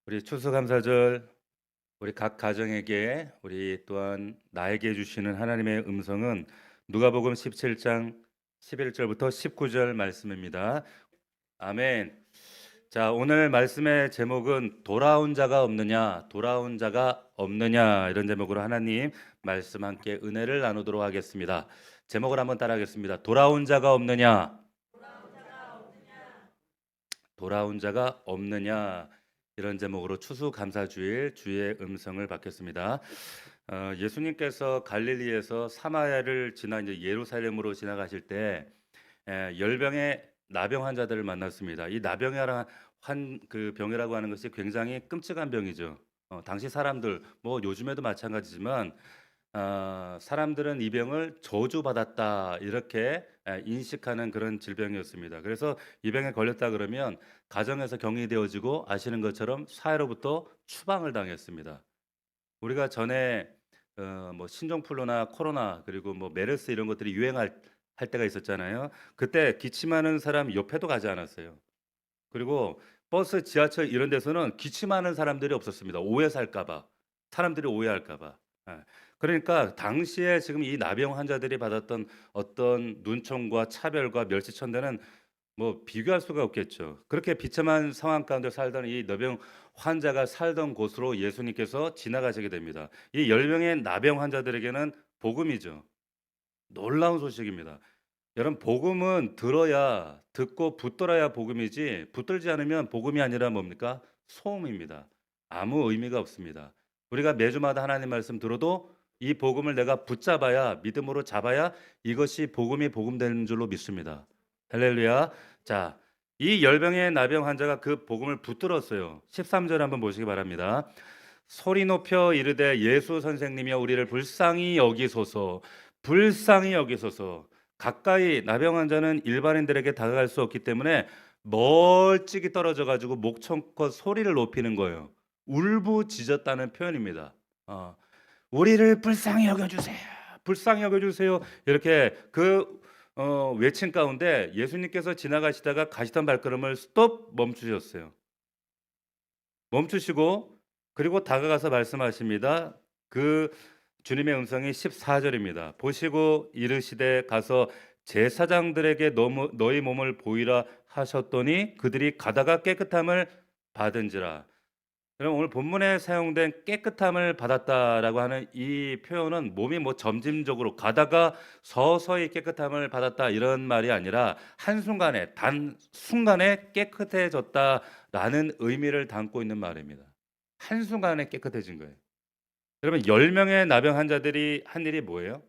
우리 추수감사절 우리 각 가정에게 우리 또한 나에게 주시는 하나님의 음성은 누가복음 17장 11절부터 19절 말씀입니다. 아멘. 자, 오늘 말씀의 제목은 돌아온 자가 없느냐, 돌아온 자가 없느냐 이런 제목으로 하나님 말씀 함께 은혜를 나누도록 하겠습니다. 제목을 한번 따라하겠습니다. 돌아온 자가 없느냐, 돌아온 자가 없느냐 이런 제목으로 추수감사주일 주의 음성을 받겠습니다. 예수님께서 갈릴리에서 사마리아를 지나 이제 예루살렘으로 지나가실 때 열병의 나병 환자들을 만났습니다. 이 나병이라 그 병이라고 하는 것이 굉장히 끔찍한 병이죠. 당시 사람들 뭐 요즘에도 마찬가지지만 사람들은 이 병을 저주받았다 이렇게 인식하는 그런 질병이었습니다. 그래서 이 병에 걸렸다 그러면 가정에서 격리되어지고 아시는 것처럼 사회로부터 추방을 당했습니다. 우리가 전에 뭐 신종플루나 코로나 그리고 뭐 메르스 이런 것들이 유행할 할 때가 있었잖아요. 그때 기침하는 사람 옆에도 가지 않았어요. 그리고 버스, 지하철 이런 데서는 기침하는 사람들이 없었습니다. 오해 살까 봐. 사람들이 오해할까 봐. 예. 그러니까 당시에 지금 이 나병 환자들이 받았던 어떤 눈총과 차별과 멸시천대는 뭐 비교할 수가 없겠죠. 그렇게 비참한 상황 가운데 살던 이 나병 환자가 살던 곳으로 예수님께서 지나가시게 됩니다. 이 10명의 나병 환자들에게는 복음이죠. 놀라운 소식입니다. 여러분 복음은 들어야 듣고 붙들어야 복음이지 붙들지 않으면 복음이 아니라 뭡니까? 소음입니다. 아무 의미가 없습니다. 우리가 매주마다 하나님 말씀 들어도 이 복음을 내가 붙잡아야 믿음으로 잡아야 이것이 복음이 복음되는 줄로 믿습니다. 할렐루야. 자, 이 열병의 나병 환자가 그 복음을 붙들었어요. 13절 한번 보시기 바랍니다. 소리 높여 이르되 예수 선생님이여 우리를 불쌍히 여기소서. 불쌍히 여기소서. 가까이 나병 환자는 일반인들에게 다가갈 수 없기 때문에 멀찍이 떨어져 가지고 목청껏 소리를 높이는 거예요. 울부짖었다는 표현입니다. 우리를 불쌍히 여겨 주세요. 불쌍히 여겨 주세요. 이렇게 외친 가운데 예수님께서 지나가시다가 가시던 발걸음을 스톱 멈추셨어요. 멈추시고 그리고 다가가서 말씀하십니다. 그 주님의 음성이 14절입니다. 보시고 이르시되 가서 제사장들에게 너희 몸을 보이라 하셨더니 그들이 가다가 깨끗함을 받은지라. 그럼 오늘 본문에 사용된 깨끗함을 받았다라고 하는 이 표현은 몸이 뭐 점진적으로 가다가 서서히 깨끗함을 받았다 이런 말이 아니라 한순간에 단 순간에 깨끗해졌다라는 의미를 담고 있는 말입니다. 한순간에 깨끗해진 거예요. 여러분 10명의 나병 환자들이 한 일이 뭐예요?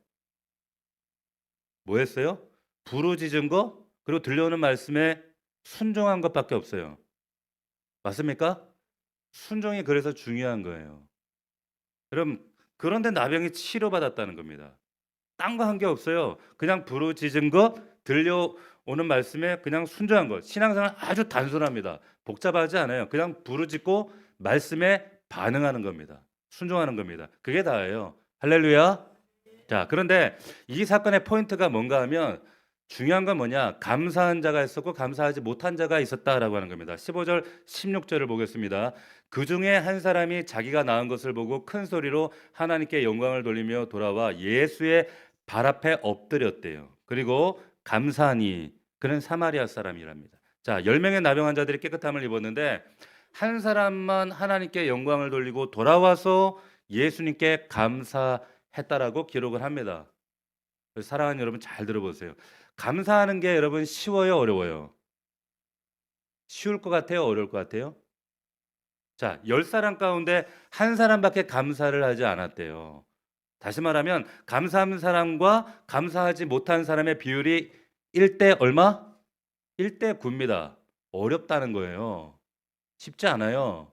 뭐였어요? 부르짖은 거 그리고 들려오는 말씀에 순종한 것밖에 없어요. 맞습니까? 순종이 그래서 중요한 거예요. 여러분 그런데 나병이 치료받았다는 겁니다. 딴 거 한 게 없어요. 그냥 부르짖은 것, 들려오는 말씀에 그냥 순종한 것. 신앙생활 아주 단순합니다. 복잡하지 않아요. 그냥 부르짖고 말씀에 반응하는 겁니다. 순종하는 겁니다. 그게 다예요. 할렐루야. 자, 그런데 이 사건의 포인트가 뭔가 하면 중요한 건 뭐냐? 감사한 자가 있었고 감사하지 못한 자가 있었다라고 하는 겁니다. 15절, 16절을 보겠습니다. 그 중에 한 사람이 자기가 낳은 것을 보고 큰 소리로 하나님께 영광을 돌리며 돌아와 예수의 발 앞에 엎드렸대요. 그리고 감사하니 그는 사마리아 사람이랍니다. 자, 10명의 나병 환자들이 깨끗함을 입었는데 한 사람만 하나님께 영광을 돌리고 돌아와서 예수님께 감사했다라고 기록을 합니다. 사랑하는 여러분 잘 들어보세요. 감사하는 게 여러분 쉬워요, 어려워요? 쉬울 것 같아요, 어려울 것 같아요? 자, 10사람 가운데 한 사람밖에 감사를 하지 않았대요. 다시 말하면 감사한 사람과 감사하지 못한 사람의 비율이 1대 얼마? 1대 9입니다. 어렵다는 거예요. 쉽지 않아요.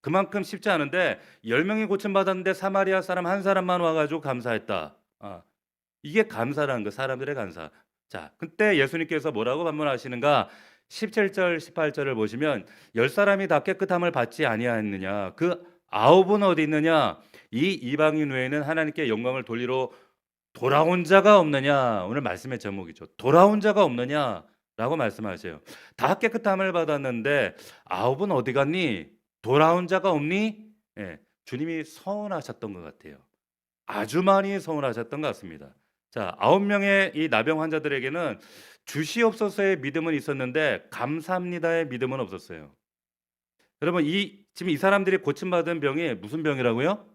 그만큼 쉽지 않은데 10명이 고침받았는데 사마리아 사람 한 사람만 와 가지고 감사했다. 이게 감사라는 거 사람들의 감사. 자, 그때 예수님께서 뭐라고 반문하시는가? 17절 18절을 보시면 10사람이 다 깨끗함을 받지 아니하였느냐? 그 아홉은 어디 있느냐? 이 이방인 외에는 하나님께 영광을 돌리러 돌아온 자가 없느냐? 오늘 말씀의 제목이죠. 돌아온 자가 없느냐라고 말씀하세요. 다 깨끗함을 받았는데 아홉은 어디 갔니? 돌아온 자가 없니? 예. 주님이 서운하셨던 것 같아요. 아주 많이 서운하셨던 것 같습니다. 자, 9명의 이 나병 환자들에게는 주시옵소서의 믿음은 있었는데 감사합니다의 믿음은 없었어요. 여러분 지금 이 사람들이 고침받은 병이 무슨 병이라고요?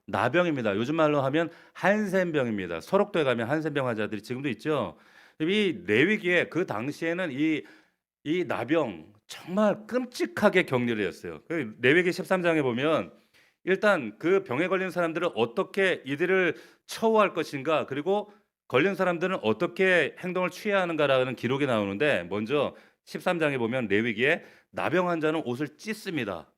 나병입니다. 요즘 말로 하면 한센병입니다. 설옥도에 가면 한센병 환자들이 지금도 있죠. 이 레위기에 그 당시에는 이 나병 정말 끔찍하게 격리를 했어요. 그 레위기 13장에 보면 일단 그 병에 걸린 사람들은 어떻게 이들을 처우할 것인가, 그리고 걸린 사람들은 어떻게 행동을 취해야 하는가라는 기록이 나오는데, 먼저 13장에 보면 레위기에 나병 환자는 옷을 찢습니다.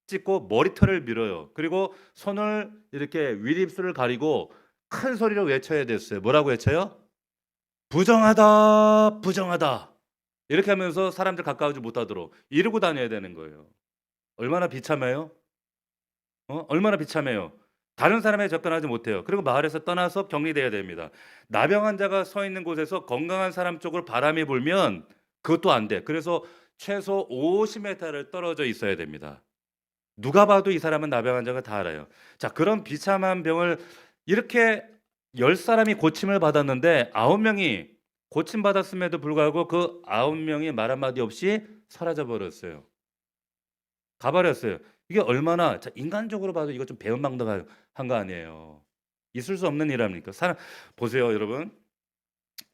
찢고 머리털을 밀어요. 그리고 손을 이렇게 윗입술을 가리고 큰 소리로 외쳐야 됐어요. 뭐라고 외쳐요? 부정하다, 부정하다. 이렇게 하면서 사람들 가까우지 못하도록 이러고 다녀야 되는 거예요. 얼마나 비참해요? 얼마나 비참해요. 다른 사람에 접근하지 못해요. 그리고 마을에서 떠나서 격리돼야 됩니다. 나병 환자가 서 있는 곳에서 건강한 사람 쪽으로 바람이 불면 그것도 안 돼. 그래서 최소 50m를 떨어져 있어야 됩니다. 누가 봐도 이 사람은 나병 환자가 다 알아요. 자, 그런 비참한 병을 이렇게 10사람이 고침을 받았는데 9명이 고침받았음에도 불구하고 그 9명이 말 한마디 없이 사라져 버렸어요. 가버렸어요. 이게 얼마나, 자, 인간적으로 봐도 이거 좀 배은망덕한 거 아니에요. 있을 수 없는 일 아닙니까? 사람 보세요, 여러분.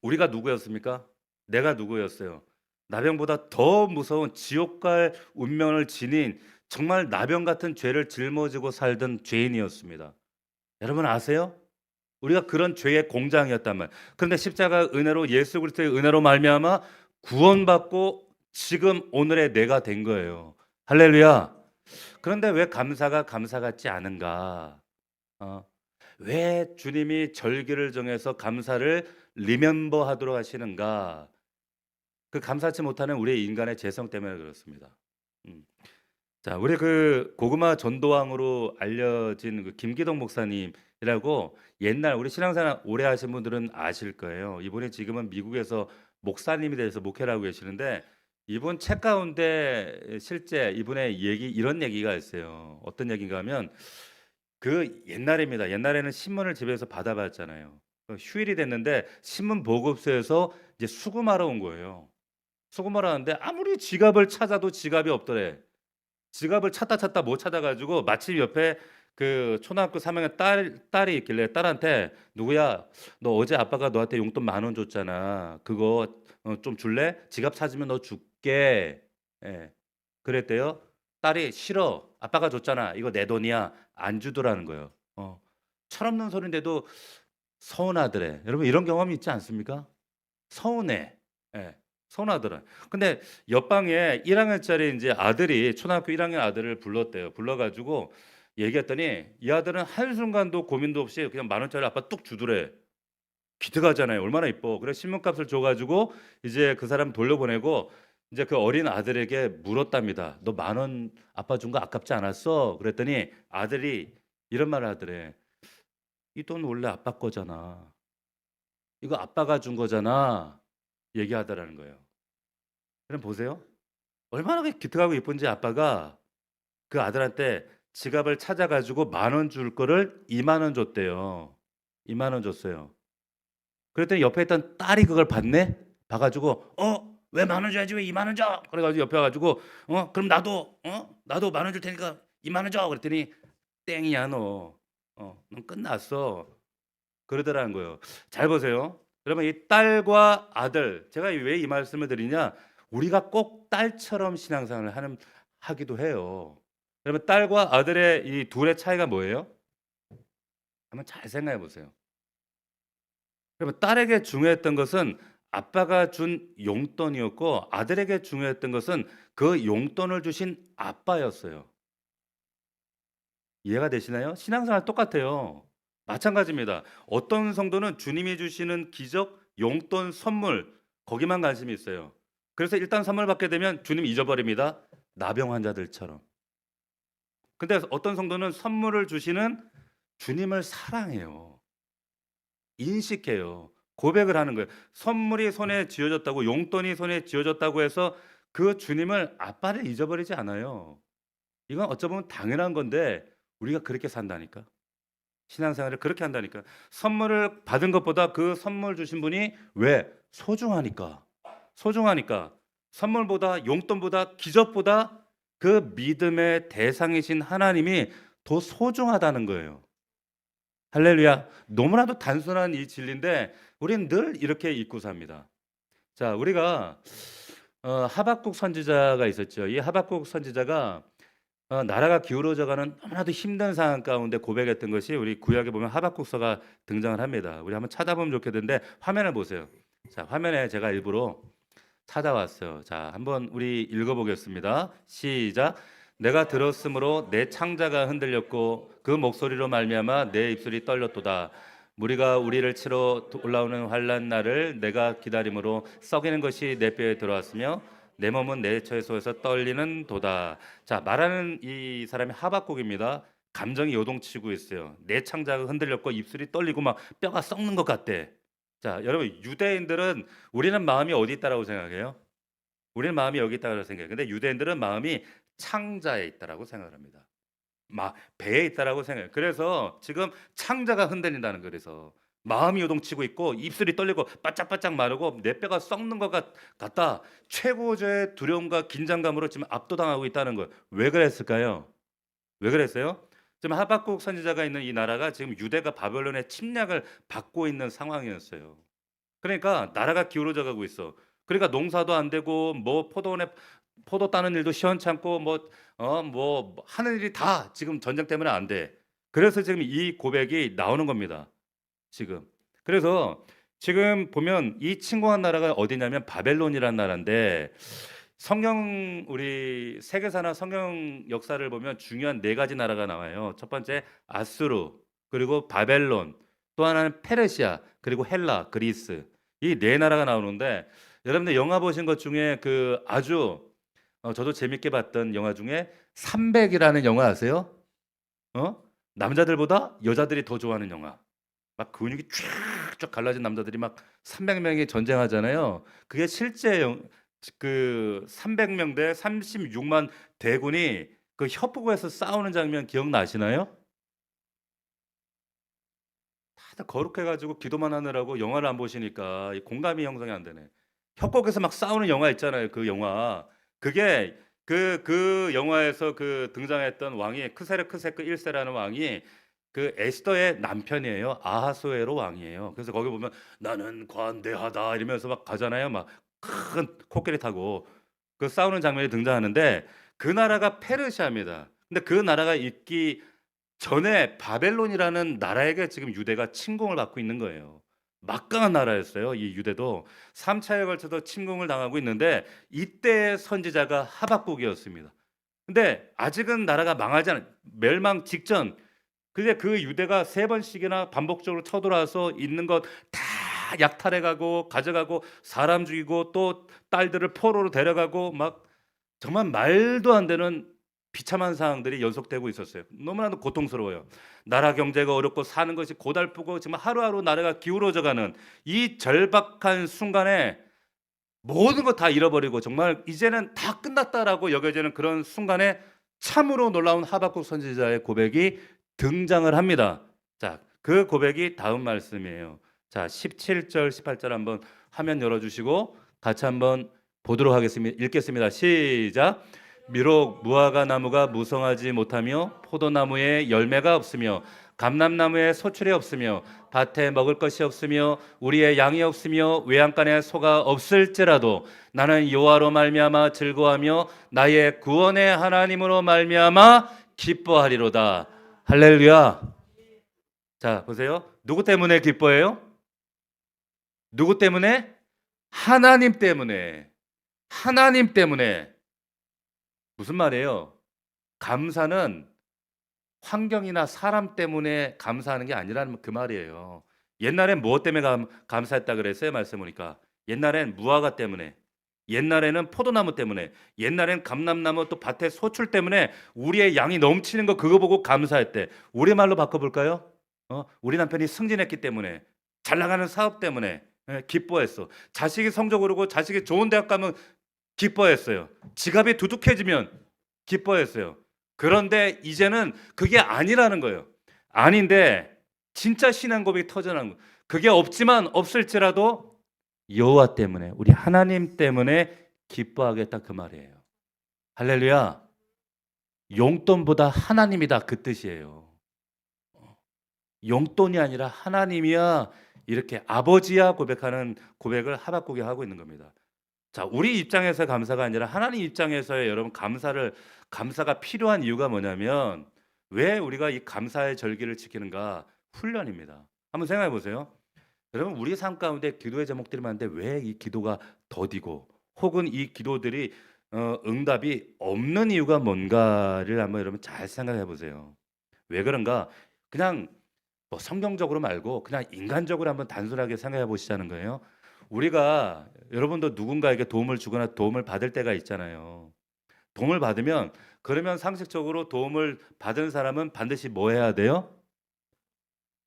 우리가 누구였습니까? 내가 누구였어요? 나병보다 더 무서운 지옥 갈 운명을 지닌 정말 나병 같은 죄를 짊어지고 살던 죄인이었습니다. 여러분 아세요? 우리가 그런 죄의 공장이었단 말. 그런데 십자가 은혜로, 예수 그리스도의 은혜로 말미암아 구원받고 지금 오늘의 내가 된 거예요. 할렐루야. 그런데 왜 감사가 감사 같지 않은가? 어, 왜 주님이 절기를 정해서 감사를 리멤버 하도록 하시는가? 그 감사치 못하는 우리 인간의 죄성 때문에 그렇습니다. 음. 자, 우리 그 고구마 전도왕으로 알려진 그 김기동 목사님이라고, 옛날 우리 신앙생활 오래 하신 분들은 아실 거예요. 이분이 지금은 미국에서 목사님이 돼서 목회를 하고 계시는데, 이분 책 가운데 실제 이분의 얘기, 이런 얘기가 있어요. 어떤 얘기인가 하면, 그 옛날입니다. 옛날에는 신문을 집에서 받아봤잖아요. 휴일이 됐는데 신문 보급소에서 이제 수금하러 온 거예요. 수금하러 왔는데 아무리 지갑을 찾아도 지갑이 없더래. 지갑을 찾다 못 찾아가지고 마침 옆에 그 초등학교 3학년 딸이 있길래 딸한테, 누구야, 너 어제 아빠가 너한테 용돈 10,000원 줬잖아. 그거 좀 줄래? 지갑 찾으면 너 줄게. 예. 그랬대요. 딸이, 싫어. 아빠가 줬잖아. 이거 내 돈이야. 안 주더라는 거예요. 철없는 소리인데도 서운하더래. 여러분 이런 경험이 있지 않습니까? 서운해. 예. 서운하더라. 근데 옆방에 1학년짜리 이제 아들이, 초등학교 1학년 아들을 불렀대요. 불러가지고 얘기했더니 이 아들은 한순간도 고민도 없이 그냥 10,000원짜리 아빠 뚝 주더래. 기특하잖아요. 얼마나 이뻐. 그래 신문값을 줘가지고 이제 그 사람 돌려보내고 이제 그 어린 아들에게 물었답니다. 너 10,000원 아빠 준 거 아깝지 않았어? 그랬더니 아들이 이런 말을 하더래. 이 돈 원래 아빠 거잖아. 이거 아빠가 준 거잖아. 얘기하더라는 거예요. 그럼 보세요. 얼마나 기특하고 예쁜지, 아빠가 그 아들한테 지갑을 찾아가지고 10,000원 줄 거를 20,000원 줬대요. 20,000원 줬어요. 그랬더니 옆에 있던 딸이 그걸 봤네? 봐가지고, 왜 10,000원 줘야지 왜 20,000원 줘? 그래가지고 옆에 와가지고, 그럼 나도 10,000원 줄 테니까 20,000원 줘. 그랬더니, 땡이야 너. 넌 끝났어. 그러더라는 거예요. 잘 보세요. 여러분 이 딸과 아들, 제가 왜 이 말씀을 드리냐? 우리가 꼭 딸처럼 신앙생활을 하기도 해요. 여러분 딸과 아들의 이 둘의 차이가 뭐예요? 한번 잘 생각해 보세요. 여러분 딸에게 중요했던 것은 아빠가 준 용돈이었고, 아들에게 중요했던 것은 그 용돈을 주신 아빠였어요. 이해가 되시나요? 신앙생활 똑같아요. 마찬가지입니다. 어떤 성도는 주님이 주시는 기적, 용돈, 선물, 거기만 관심이 있어요. 그래서 일단 선물 받게 되면 주님 잊어버립니다. 나병 환자들처럼. 근데 어떤 성도는 선물을 주시는 주님을 사랑해요. 인식해요. 고백을 하는 거예요. 선물이 손에 쥐어졌다고, 용돈이 손에 쥐어졌다고 해서 그 주님을, 아빠를 잊어버리지 않아요. 이건 어쩌면 당연한 건데 우리가 그렇게 산다니까. 신앙생활을 그렇게 한다니까. 선물을 받은 것보다 그 선물 주신 분이 왜? 소중하니까. 소중하니까. 선물보다 용돈보다 기적보다 그 믿음의 대상이신 하나님이 더 소중하다는 거예요. 할렐루야. 너무나도 단순한 이 진리인데 우리는 늘 이렇게 잊고 삽니다. 자, 우리가 하박국 선지자가 있었죠. 이 하박국 선지자가 나라가 기울어져가는 너무나도 힘든 상황 가운데 고백했던 것이 우리 구약에 보면 하박국서가 등장을 합니다. 우리 한번 찾아보면 좋겠는데 화면을 보세요. 자, 화면에 제가 일부러 찾아왔어요. 자, 한번 우리 읽어보겠습니다. 시작. 내가 들었으므로 내 창자가 흔들렸고 그 목소리로 말미암아 내 입술이 떨렸도다. 무리가 우리를 치러 올라오는 환난 날을 내가 기다림으로 썩이는 것이 내 뼈에 들어왔으며 내 몸은 내 처소에서 떨리는 도다. 자, 말하는 이 사람이 하박국입니다. 감정이 요동치고 있어요. 내 창자가 흔들렸고 입술이 떨리고 막 뼈가 썩는 것 같대. 자, 여러분 유대인들은 우리는 마음이 어디 있다라고 생각해요? 우리는 마음이 여기 있다고 생각해요. 근데 유대인들은 마음이 창자에 있다라고 생각합니다. 막 배에 있다라고 생각해요. 그래서 지금 창자가 흔들린다는 거예요. 그래서 마음이 요동치고 있고 입술이 떨리고 바짝바짝 마르고 내 뼈가 썩는 것 같다. 최고조의 두려움과 긴장감으로 지금 압도당하고 있다는 거예요. 왜 그랬을까요? 왜 그랬어요? 지금 하박국 선지자가 있는 이 나라가 지금 유대가 바벨론의 침략을 받고 있는 상황이었어요. 그러니까 나라가 기울어져 가고 있어. 그러니까 농사도 안 되고 뭐 포도 따는 일도 시원찮고 뭐 하는 일이 다 지금 전쟁 때문에 안 돼. 그래서 지금 이 고백이 나오는 겁니다. 지금. 그래서 지금 보면 이 침공한 나라가 어디냐면 바벨론이라는 나라인데 성경 우리 세계사나 성경 역사를 보면 중요한 네 가지 나라가 나와요. 첫 번째 아수르, 그리고 바벨론, 또 하나는 페르시아, 그리고 헬라, 그리스. 이 네 나라가 나오는데 여러분들 영화 보신 것 중에 그 아주 저도 재밌게 봤던 영화 중에 300이라는 영화 아세요? 어? 남자들보다 여자들이 더 좋아하는 영화. 막 근육이 쫙쫙 갈라진 남자들이 막 300명이 전쟁하잖아요. 그게 실제 그 300명 대 36만 대군이 그 협곡에서 싸우는 장면 기억나시나요? 다들 거룩해 가지고 기도만 하느라고 영화를 안 보시니까 이 공감이 형성이 안 되네. 협곡에서 막 싸우는 영화 있잖아요, 그 영화. 그게 그 영화에서 그 등장했던 왕이 크세르크세크 1 세라는 왕이 그 에스더의 남편이에요. 아하수에로 왕이에요. 그래서 거기 보면 "나는 관대하다." 이러면서 막 가잖아요. 막 큰 코끼리 타고. 그 싸우는 장면이 등장하는데 그 나라가 페르시아입니다. 근데 그 나라가 있기 전에 바벨론이라는 나라에게 지금 유대가 침공을 받고 있는 거예요. 막강한 나라였어요. 이 유대도 3 차에 걸쳐서 침공을 당하고 있는데 이때의 선지자가 하박국이었습니다. 근데 아직은 나라가 망하지 않은 멸망 직전. 근데 그 유대가 3 번씩이나 반복적으로 쳐들어와서 있는 것 다 약탈해 가고 가져가고 사람 죽이고 또 딸들을 포로로 데려가고 막 정말 말도 안 되는 비참한 상황들이 연속되고 있었어요. 너무나도 고통스러워요. 나라 경제가 어렵고 사는 것이 고달프고 정말 하루하루 나라가 기울어져 가는 이 절박한 순간에 모든 거 다 잃어버리고 정말 '이제는 다 끝났다.'라고 여겨지는 그런 순간에 참으로 놀라운 하박국 선지자의 고백이 등장을 합니다. 자, 그 고백이 다음 말씀이에요. 자, 17절 18절 한번 화면 열어 주시고 같이 한번 보도록 하겠습니다. 읽겠습니다. 시작. 비록 무화과 나무가 무성하지 못하며 포도나무에 열매가 없으며 감람나무에 소출이 없으며 밭에 먹을 것이 없으며 우리의 양이 없으며 외양간에 소가 없을지라도 나는 여호와로 말미암아 즐거워하며 나의 구원의 하나님으로 말미암아 기뻐하리로다. 할렐루야. 자, 보세요. 누구 때문에 기뻐해요? 누구 때문에? 하나님 때문에. 하나님 때문에. 무슨 말이에요? 감사는 환경이나 사람 때문에 감사하는 게 아니라는 그 말이에요. 옛날엔 무엇 때문에 감사했다 그랬어요? 말씀 보니까. 옛날엔 무화과 때문에, 옛날에는 포도나무 때문에, 옛날엔 감람나무 또 밭에 소출 때문에 우리의 양이 넘치는 거 그거 보고 감사했대. 우리말로 바꿔볼까요? 우리 남편이 승진했기 때문에, 잘 나가는 사업 때문에 기뻐했어. 자식이 성적 오르고 자식이 좋은 대학 가면 기뻐했어요. 지갑이 두둑해지면 기뻐했어요. 그런데 이제는 그게 아니라는 거예요. 아닌데 진짜 신앙 고백이 터져나온 거예요. 그게 없지만 없을지라도 여호와 때문에 우리 하나님 때문에 기뻐하겠다 그 말이에요. 할렐루야. 용돈보다 하나님이다 그 뜻이에요. 용돈이 아니라 하나님이야 이렇게 아버지야 고백하는 고백을 하박국이 하고 있는 겁니다. 자, 우리 입장에서 감사가 아니라 하나님 입장에서의 여러분 감사가 필요한 이유가 뭐냐면 왜 우리가 이 감사의 절기를 지키는가? 훈련입니다. 한번 생각해 보세요. 여러분 우리 삶 가운데 기도의 제목들이 많은데 왜 이 기도가 더디고 혹은 이 기도들이 응답이 없는 이유가 뭔가를 한번 여러분 잘 생각해 보세요. 왜 그런가? 그냥 뭐 성경적으로 말고 그냥 인간적으로 한번 단순하게 생각해 보시자는 거예요. 우리가 여러분도 누군가에게 도움을 주거나 도움을 받을 때가 있잖아요. 도움을 받으면 그러면 상식적으로 도움을 받은 사람은 반드시 뭐 해야 돼요?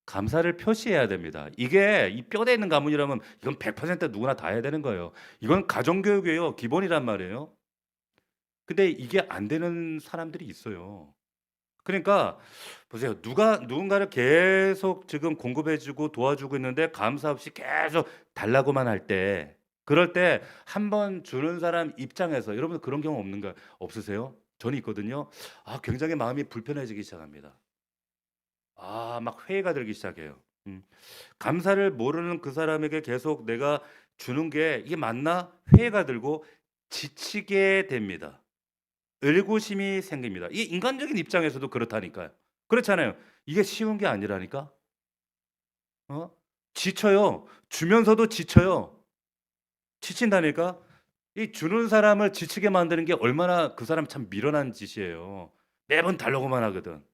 감사를 표시해야 됩니다. 이게 이 뼈대 있는 가문이라면 이건 100% 누구나 다 해야 되는 거예요. 이건 가정교육이에요. 기본이란 말이에요. 근데 이게 안 되는 사람들이 있어요. 그러니까 보세요. 누군가를 계속 지금 공급해 주고 도와주고 있는데 감사 없이 계속 달라고만 할 때 그럴 때 한 번 주는 사람 입장에서 여러분 그런 경우 없는가 없으세요? 저는 있거든요. 굉장히 마음이 불편해지기 시작합니다. 막 회의가 들기 시작해요. 감사를 모르는 그 사람에게 계속 내가 주는 게 이게 맞나? 회의가 들고 지치게 됩니다. 의구심이 생깁니다. 이 인간적인 입장에서도 그렇다니까요. 그렇잖아요. 이게 쉬운 게 아니라니까. 어? 지쳐요. 주면서도 지쳐요. 지친다니까. 이 주는 사람을 지치게 만드는 게 얼마나 그 사람 참 미련한 짓이에요. 매번 달라고만 하거든.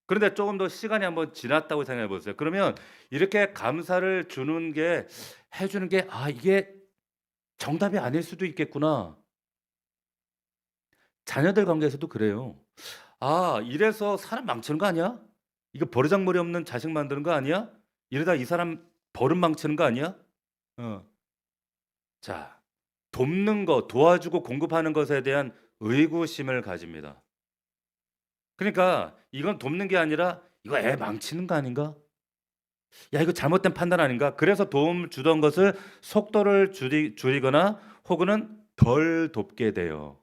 그런데 조금 더 시간이 한번 지났다고 생각해 보세요. 그러면 이렇게 감사를 주는 게 해 주는 게 '이게 정답이 아닐 수도 있겠구나.' 자녀들 관계에서도 그래요. 이래서 사람 망치는 거 아니야? 이거 버르장머리 없는 자식 만드는 거 아니야? 이러다 이 사람 버릇 망치는 거 아니야?' 어. 자, 돕는 거, 도와주고 공급하는 것에 대한 의구심을 가집니다. 그러니까 이건 돕는 게 아니라 '이거 애 망치는 거 아닌가? 야 이거 잘못된 판단 아닌가?' 그래서 도움을 주던 것을 속도를 줄이거나 혹은 덜 돕게 돼요.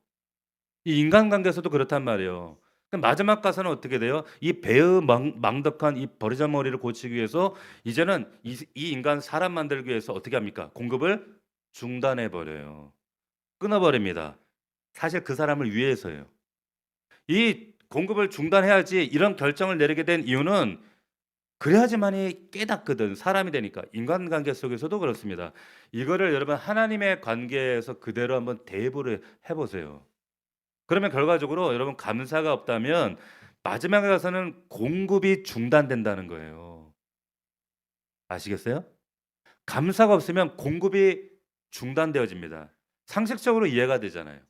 이 인간관계에서도 그렇단 말이에요. 그럼 마지막 가서는 어떻게 돼요? 이 배의 망덕한 이 버르장머리를 고치기 위해서 이제는 이 인간 사람 만들기 위해서 어떻게 합니까? 공급을 중단해 버려요. 끊어 버립니다. 사실 그 사람을 위해서예요. 이 공급을 중단해야지 이런 결정을 내리게 된 이유는 그래야지만이 깨닫거든 사람이 되니까. 인간관계 속에서도 그렇습니다. 이거를 여러분 하나님의 관계에서 그대로 한번 대입을 해 보세요. 그러면 결과적으로 여러분 감사가 없다면 마지막에 가서는 공급이 중단된다는 거예요. 아시겠어요? 감사가 없으면 공급이 중단되어집니다. 상식적으로 이해가 되잖아요.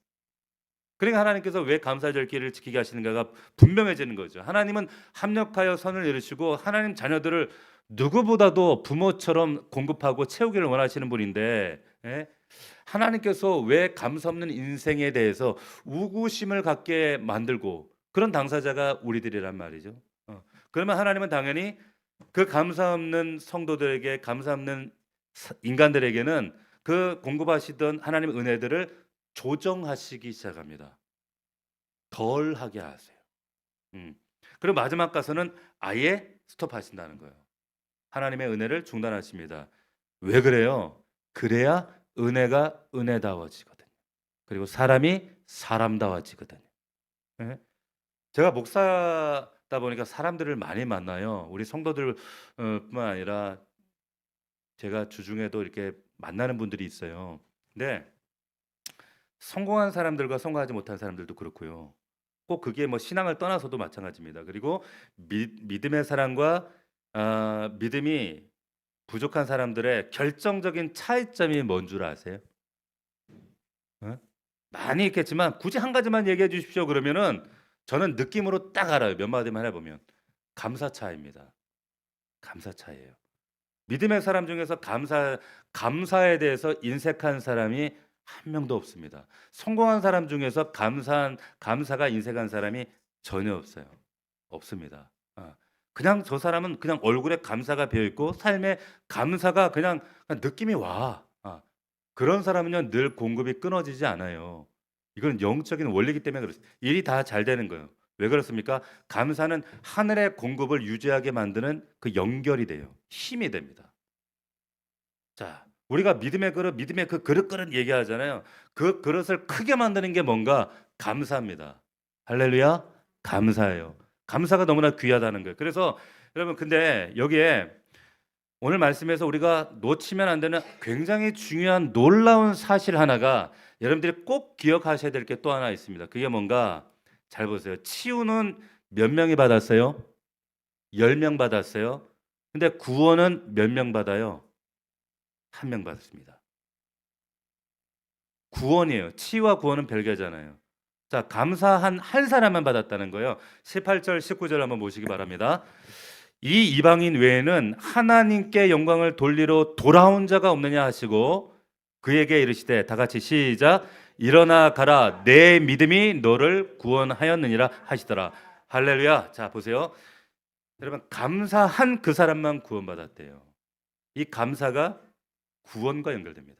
그러니까 하나님께서 왜 감사절기를 지키게 하시는가가 분명해지는 거죠. 하나님은 합력하여 선을 이루시고 하나님 자녀들을 누구보다도 부모처럼 공급하고 채우기를 원하시는 분인데 예? 하나님께서 왜 감사 없는 인생에 대해서 우구심을 갖게 만들고 그런 당사자가 우리들이란 말이죠. 그러면 하나님은 당연히 그 감사 없는 성도들에게 감사 없는 인간들에게는 그 공급하시던 하나님의 은혜들을 조정하시기 시작합니다. 덜 하게 하세요. 음. 그리고 마지막 가서는 아예 스톱하신다는 거예요. 하나님의 은혜를 중단하십니다. 왜 그래요? 그래야 은혜가 은혜다워지거든요. 그리고 사람이 사람다워지거든요. 예? 제가 목사다 보니까 사람들을 많이 만나요. 우리 성도들 뿐만 아니라 제가 주중에도 이렇게 만나는 분들이 있어요. 근데 성공한 사람들과 성공하지 못한 사람들도 그렇고요. 꼭 그게 뭐 신앙을 떠나서도 마찬가지입니다. 그리고 믿음의 사람과 믿음이 부족한 사람들의 결정적인 차이점이 뭔 줄 아세요? 어? 많이 있겠지만 굳이 한 가지만 얘기해 주십시오 그러면은 저는 느낌으로 딱 알아요. 몇 마디만 해 보면. 감사 차이입니다. 감사 차이예요. 믿음의 사람 중에서 감사에 대해서 인색한 사람이 한 명도 없습니다. 성공한 사람 중에서 감사가 인색한 사람이 전혀 없어요. 없습니다. 그냥 저 사람은 그냥 얼굴에 감사가 배어 있고 삶에 감사가 그냥 느낌이 와. 그런 사람은요 늘 공급이 끊어지지 않아요. 이건 영적인 원리이기 때문에 그렇습니다. 일이 다 잘 되는 거예요. 왜 그렇습니까? 감사는 하늘의 공급을 유지하게 만드는 그 연결이 돼요. 힘이 됩니다. 자, 우리가 믿음의 그 그릇 얘기하잖아요. 그 그릇을 크게 만드는 게 뭔가 감사입니다. 할렐루야. 감사예요. 감사가 너무나 귀하다는 거예요. 그래서 여러분 근데 여기에 오늘 말씀에서 우리가 놓치면 안 되는 굉장히 중요한 놀라운 사실 하나가 여러분들이 꼭 기억하셔야 될 게 또 하나 있습니다. 그게 뭔가 잘 보세요. 치유는 몇 명이 받았어요? 10명 받았어요. 근데 구원은 몇 명 받아요? 한 명 받았습니다. 구원이에요. 치유와 구원은 별개잖아요. 자, 감사한 한 사람만 받았다는 거예요. 18절, 19절 한번 보시기 바랍니다. 이 이방인 외에는 하나님께 영광을 돌리러 돌아온 자가 없느냐 하시고 그에게 이르시되 다 같이 시작 일어나 가라 내 믿음이 너를 구원하였느니라 하시더라. 할렐루야. 자, 보세요. 여러분 감사한 그 사람만 구원받았대요. 이 감사가 구원과 연결됩니다.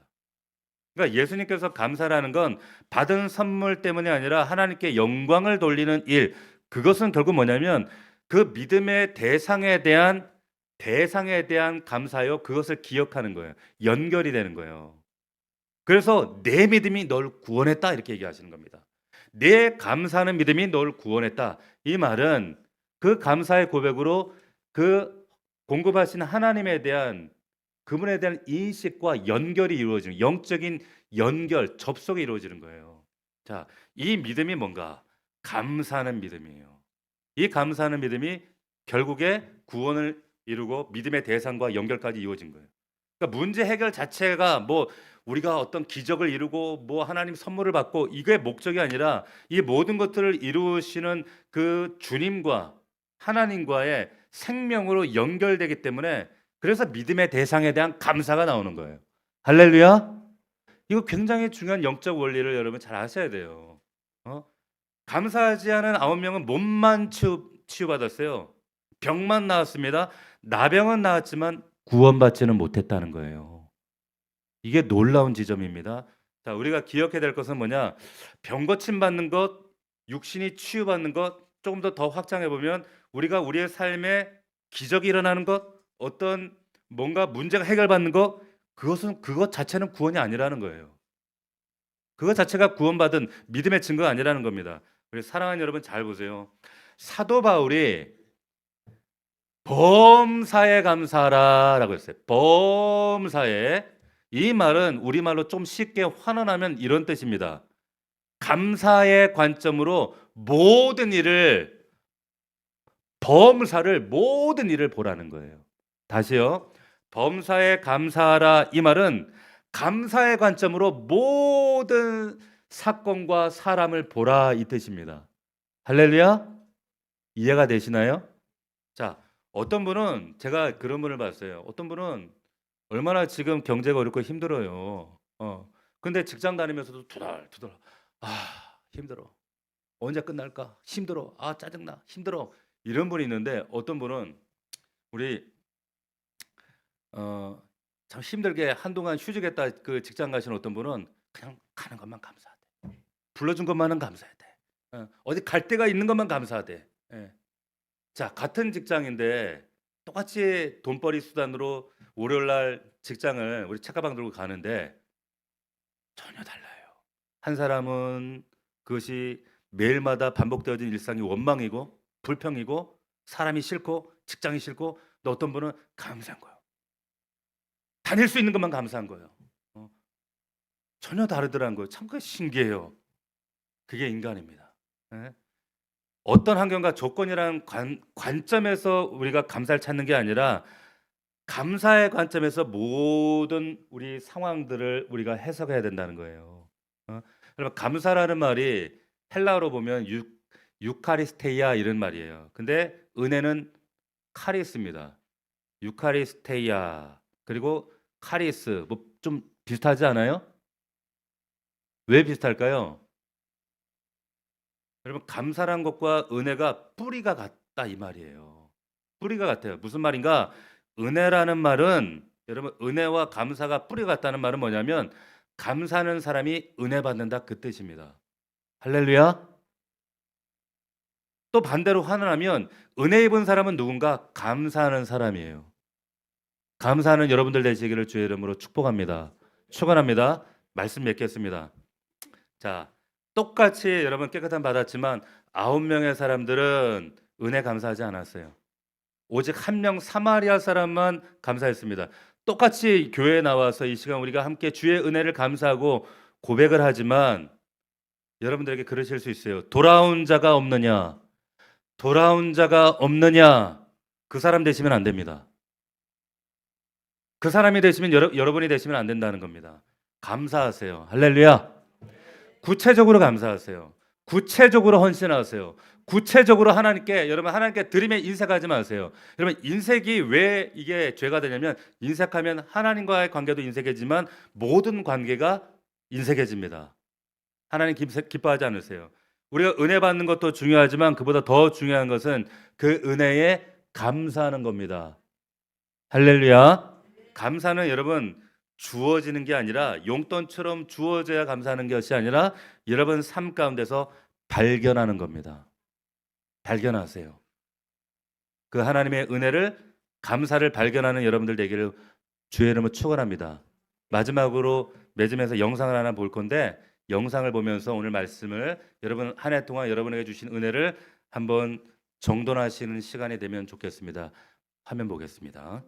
그러니까 예수님께서 감사라는 건 받은 선물 때문이 아니라 하나님께 영광을 돌리는 일. 그것은 결국 뭐냐면 그 믿음의 대상에 대한 감사요. 그것을 기억하는 거예요. 연결이 되는 거예요. 그래서 내 믿음이 널 구원했다 이렇게 얘기하시는 겁니다. 내 감사하는 믿음이 널 구원했다. 이 말은 그 감사의 고백으로 그 공급하신 하나님에 대한 그분에 대한 인식과 연결이 이루어지는 영적인 연결, 접속이 이루어지는 거예요. 자, 이 믿음이 뭔가 감사하는 믿음이에요. 이 감사하는 믿음이 결국에 구원을 이루고 믿음의 대상과 연결까지 이루어진 거예요. 그러니까 문제 해결 자체가 뭐 우리가 어떤 기적을 이루고 뭐 하나님 선물을 받고 이게 목적이 아니라 이 모든 것들을 이루시는 그 주님과 하나님과의 생명으로 연결되기 때문에 그래서 믿음의 대상에 대한 감사가 나오는 거예요. 할렐루야. 이거 굉장히 중요한 영적 원리를 여러분 잘 아셔야 돼요. 감사하지 않은 9명은 몸만 치유받았어요. 병만 나았습니다. 나병은 나았지만 구원받지는 못했다는 거예요. 이게 놀라운 지점입니다. 자, 우리가 기억해야 될 것은 뭐냐? 병 고침 받는 것, 육신이 치유받는 것, 조금 더 확장해 보면 우리가 우리의 삶에 기적이 일어나는 것, 어떤 뭔가 문제가 해결받는 것, 그것 자체는 구원이 아니라는 거예요. 그것 자체가 구원받은 믿음의 증거가 아니라는 겁니다. 우리 사랑하는 여러분 잘 보세요. 사도 바울이 범사에 감사하라라고 했어요. 범사에. 이 말은 우리말로 좀 쉽게 환원하면 이런 뜻입니다. 감사의 관점으로 모든 일을 모든 일을 보라는 거예요. 다시요. 범사에 감사하라 이 말은 감사의 관점으로 모든 사건과 사람을 보라 이 뜻입니다. 할렐루야. 이해가 되시나요? 자, 어떤 분은 제가 그런 분을 봤어요. 어떤 분은 얼마나 지금 경제가 어렵고 힘들어요. 근데 직장 다니면서도 투덜투덜 힘들어. 언제 끝날까? 힘들어. 짜증나. 힘들어. 이런 분이 있는데 어떤 분은 우리 어, 참 힘들게 한동안 휴직했다 그 직장 가신 어떤 분은 그냥 가는 것만 감사하대. 불러준 것만은 감사해야 돼. 어디 갈 데가 있는 것만 감사하대. 예. 자, 같은 직장인데 똑같이 돈벌이 수단으로 월요일 날 직장을 우리 책가방 들고 가는데 전혀 달라요. 한 사람은 그것이 매일마다 반복되어진 일상이 원망이고 불평이고 사람이 싫고 직장이 싫고 또 어떤 분은 감사한 거예요. 다닐 수 있는 것만 감사한 거예요. 전혀 다르더라는 거예요. 참 그 신기해요. 그게 인간입니다. 예? 어떤 환경과 조건이라는 관점에서 우리가 감사를 찾는 게 아니라 감사의 관점에서 모든 우리 상황들을 우리가 해석해야 된다는 거예요. 여러분 감사라는 말이 헬라어로 보면 유카리스테이아 이런 말이에요. 근데 은혜는 카리스입니다. 유카리스테이아 그리고 카리스 뭐 좀 비슷하지 않아요? 왜 비슷할까요? 여러분 감사란 것과 은혜가 뿌리가 같다 이 말이에요. 뿌리가 같아요. 무슨 말인가? 은혜라는 말은 여러분 은혜와 감사가 뿌리가 같다는 말은 뭐냐면 감사하는 사람이 은혜 받는다 그 뜻입니다. 할렐루야. 또 반대로 환원하면 은혜 입은 사람은 누군가 감사하는 사람이에요. 감사하는 여러분들 되시기를 주의 이름으로 축복합니다. 축원합니다. 말씀 맺겠습니다. 자, 똑같이 여러분 깨끗한 받았지만 9명의 사람들은 은혜 감사하지 않았어요. 오직 한 명 사마리아 사람만 감사했습니다. 똑같이 교회에 나와서 이 시간 우리가 함께 주의 은혜를 감사하고 고백을 하지만 여러분들에게 그러실 수 있어요. 돌아온 자가 없느냐? 돌아온 자가 없느냐? 그 사람 되시면 안 됩니다. 그 사람이 되시면 여러분이 되시면 안 된다는 겁니다. 감사하세요. 할렐루야. 구체적으로 감사하세요. 구체적으로 헌신하세요. 구체적으로 여러분 하나님께 드림에 인색하지 마세요. 여러분 인색이 왜 이게 죄가 되냐면 인색하면 하나님과의 관계도 인색해지만 모든 관계가 인색해집니다. 하나님 기뻐하지 않으세요. 우리가 은혜 받는 것도 중요하지만 그보다 더 중요한 것은 그 은혜에 감사하는 겁니다. 할렐루야. 감사는 여러분 주어지는 게 아니라 용돈처럼 주어져야 감사하는 것이 아니라 여러분 삶 가운데서 발견하는 겁니다. 발견하세요. 그 하나님의 은혜를 감사를 발견하는 여러분들 되기를 주의 이름으로 축원합니다. 마지막으로 매점에서 영상을 하나 볼 건데 영상을 보면서 오늘 말씀을 여러분 한 해 동안 여러분에게 주신 은혜를 한번 정돈하시는 시간이 되면 좋겠습니다. 화면 보겠습니다.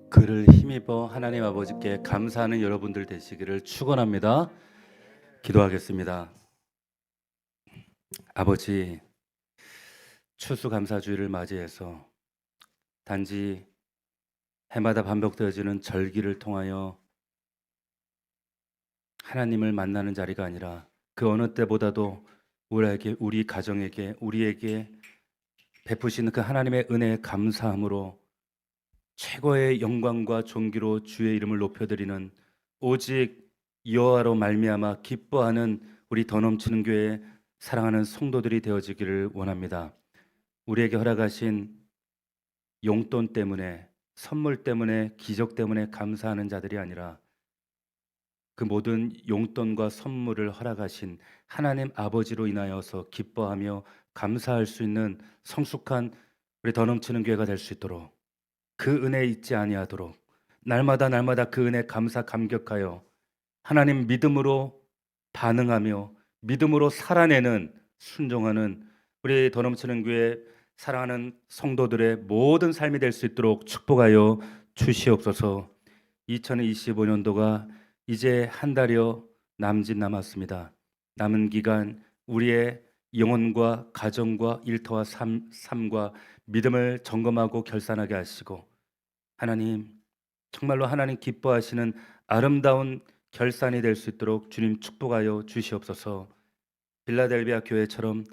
그를 힘입어 하나님 아버지께 감사하는 여러분들 되시기를 축원합니다. 기도하겠습니다. 아버지, 추수감사주의를 맞이해서 단지 해마다 반복되어지는 절기를 통하여 하나님을 만나는 자리가 아니라 그 어느 때보다도 우리 가정에게, 우리에게 베푸시는 그 하나님의 은혜에 감사함으로 최고의 영광과 존귀로 주의 이름을 높여드리는 오직 여호와로 말미암아 기뻐하는 우리 더 넘치는 교회 사랑하는 성도들이 되어지기를 원합니다. 우리에게 허락하신 용돈 때문에, 선물 때문에, 기적 때문에 감사하는 자들이 아니라 그 모든 용돈과 선물을 허락하신 하나님 아버지로 인하여서 기뻐하며 감사할 수 있는 성숙한 우리 더 넘치는 교회가 될 수 있도록, 그 은혜에 잊지 아니하도록 날마다 날마다 그 은혜 감사 감격하여 하나님 믿음으로 반응하며 믿음으로 살아내는, 순종하는 우리 더 넘치는 교회 사랑하는 성도들의 모든 삶이 될 수 있도록 축복하여 주시옵소서. 2025년도가 이제 한 달여 남짓 남았습니다. 남은 기간 우리의 영혼과 가정과 일터와 삶과 믿음을 점검하고 결산하게 하시고, 하나님 정말로 하나님 기뻐하시는 아름다운 결산이 될 수 있도록 주님 축복하여 주시옵소서. 빌라델비아 교회처럼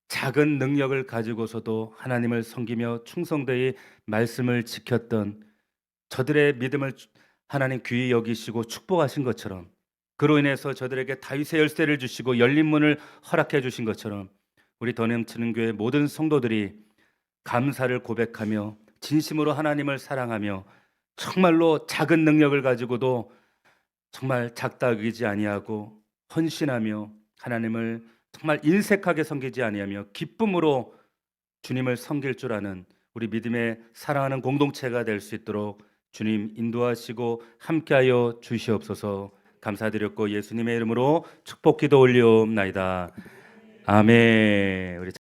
작은 능력을 가지고서도 하나님을 섬기며 충성되이 말씀을 지켰던 저들의 믿음을 하나님 귀히 여기시고 축복하신 것처럼, 그로 인해서 저들에게 다윗의 열쇠를 주시고 열린 문을 허락해 주신 것처럼 우리 더 넘치는 교회 모든 성도들이 감사를 고백하며 진심으로 하나님을 사랑하며 정말로 작은 능력을 가지고도 정말 작다 여기지 아니하고 헌신하며 하나님을 정말 인색하게 섬기지 아니하며 기쁨으로 주님을 섬길 줄 아는 우리 믿음의 사랑하는 공동체가 될 수 있도록 주님 인도하시고 함께하여 주시옵소서. 감사드렸고 예수님의 이름으로 축복 기도 올리옵나이다. 아멘. 우리